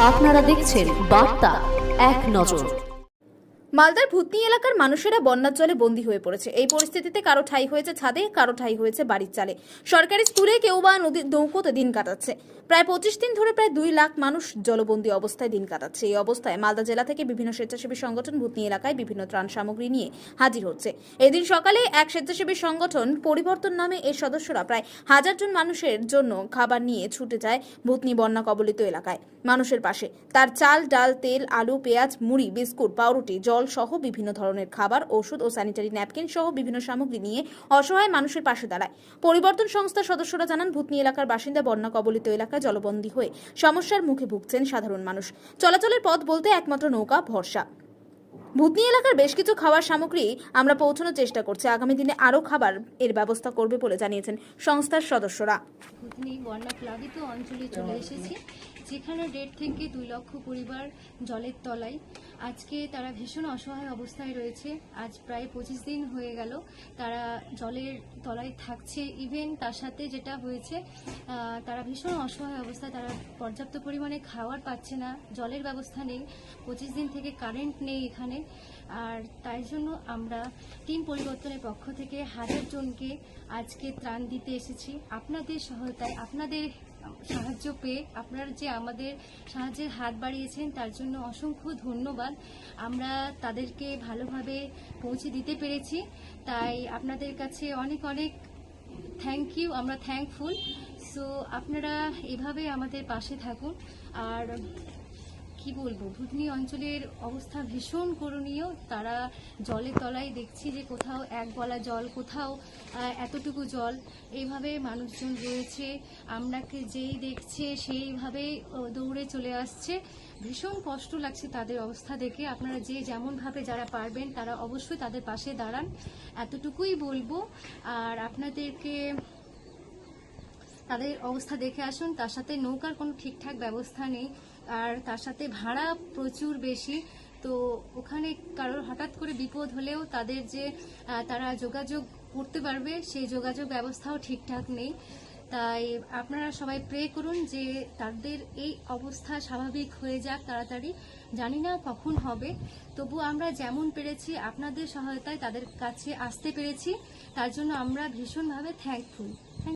আপনারা দেখছেন বার্তা এক নজর। মালদার ভূতনি এলাকার মানুষেরা বন্যার জলে বন্দী হয়ে পড়েছে। এই পরিস্থিতিতে কারো ঠাঁই হয়েছে ছাদে, কারো ঠাঁই হয়েছে বাড়ির চালে। সরকারি স্কুলে, কেউ বা নদীর নৌকোতে দিন কাটাচ্ছে। প্রায় 25 দিন ধরে প্রায় 2 লাখ মানুষ জলবন্দী অবস্থায় দিন কাটাচ্ছে। এই অবস্থায় মালদা জেলা থেকে বিভিন্ন স্বেচ্ছাসেবী সংগঠন ভূতনি এলাকায় বিভিন্ন ত্রাণ সামগ্রী নিয়ে হাজির হচ্ছে। এদিন সকালে এক স্বেচ্ছাসেবী সংগঠন পরিবর্তন নামে এর সদস্যরা প্রায় 1000 জন মানুষের জন্য খাবার নিয়ে ছুটে যায় ভূতনি বন্যা কবলিত এলাকায়। মানুষের পাশে তার চাল, ডাল, তেল, আলু, পেঁয়াজ, মুড়ি, বিস্কুট, পাউরুটি, জল সহ বিভিন্ন ধরনের খাবার, ওষুধ ও স্যানিটারি ন্যাপকিন সহ বিভিন্ন সামগ্রী নিয়ে অসহায় মানুষের পাশে দাঁড়ায়। পরিবর্তন সংস্থার সদস্যরা জানান, ভূতনি এলাকার বাসিন্দা বন্যা কবলিত এলাকায় জলবন্দী হয়ে সমস্যার মুখে ভুগছেন সাধারণ মানুষ। চলাচলের পথ বলতে একমাত্র নৌকা ভরসা। ভূতনি এলাকার বেশ কিছু খাবার সামগ্রী আমরা পৌঁছানোর চেষ্টা করছি। আগামী দিনে আরও খাবার এর ব্যবস্থা করবে বলে জানিয়েছেন সংস্থার সদস্যরা। ভূতনি বন্যা প্লাবিত অঞ্চলে চলে এসেছি, যেখানে 1.5 থেকে 2 লক্ষ পরিবার জলের তলায়। আজকে তারা ভীষণ অসহায় অবস্থায় রয়েছে। আজ প্রায় 25 দিন হয়ে গেল তারা জলের তলায় থাকছে। ইভেন তার সাথে যেটা হয়েছে, তারা ভীষণ অসহায় অবস্থায়, তারা পর্যাপ্ত পরিমাণে খাবার পাচ্ছে না, জলের ব্যবস্থা নেই, 25 দিন থেকে কারেন্ট নেই এখানে। আর তাই জন্য আমরা টিম পরিবর্তনের পক্ষ থেকে 1000 জনকে আজকে ত্রাণ দিতে এসেছি। আপনাদের সহায়তায়, আপনাদের সাহায্য পেয়ে আপনারা যে আমাদের সাহায্যের হাত বাড়িয়েছেন তার জন্য অসংখ্য ধন্যবাদ। আমরা তাদেরকে ভালোভাবে পৌঁছে দিতে পেরেছি, তাই আপনাদের কাছে অনেক অনেক থ্যাংক ইউ। আমরা থ্যাঙ্কফুল। সো আপনারা এভাবে আমাদের পাশে থাকুন। আর কি বলবো, ভূতনি অঞ্চলের অবস্থা ভীষণ করুণীয়। তারা জলের তলায় দেখছি যে কোথাও 1 গলা জল, কোথাও এতটুকু জল, এইভাবে মানুষজন রয়েছে। আমরাকে যেই দেখছে সেইভাবেই দৌড়ে চলে আসছে। ভীষণ কষ্ট লাগছে তাদের অবস্থা দেখে। আপনারা যে যেমনভাবে যারা পারবেন তারা অবশ্যই তাদের পাশে দাঁড়ান, এতটুকুই বলবো। আর আপনাদেরকে তাদের অবস্থা দেখে আসুন। তার সাথে নৌকার কোনো ঠিকঠাক ব্যবস্থা নেই, আর তার সাথে ভাড়া প্রচুর বেশি। তো ওখানে কারোর হঠাৎ করে বিপদ হলেও তাদের যে তারা যোগাযোগ করতে পারবে, সেই যোগাযোগ ব্যবস্থাও ঠিকঠাক নেই। তাই আপনারা সবাই প্রে করুন যে তাদের এই অবস্থা স্বাভাবিক হয়ে যাক তাড়াতাড়ি। জানি না কখন হবে, তবু আমরা যেমন পেরেছি আপনাদের সহায়তায় তাদের কাছে আসতে পেরেছি, তার জন্য আমরা ভীষণভাবে থ্যাঙ্কফুল।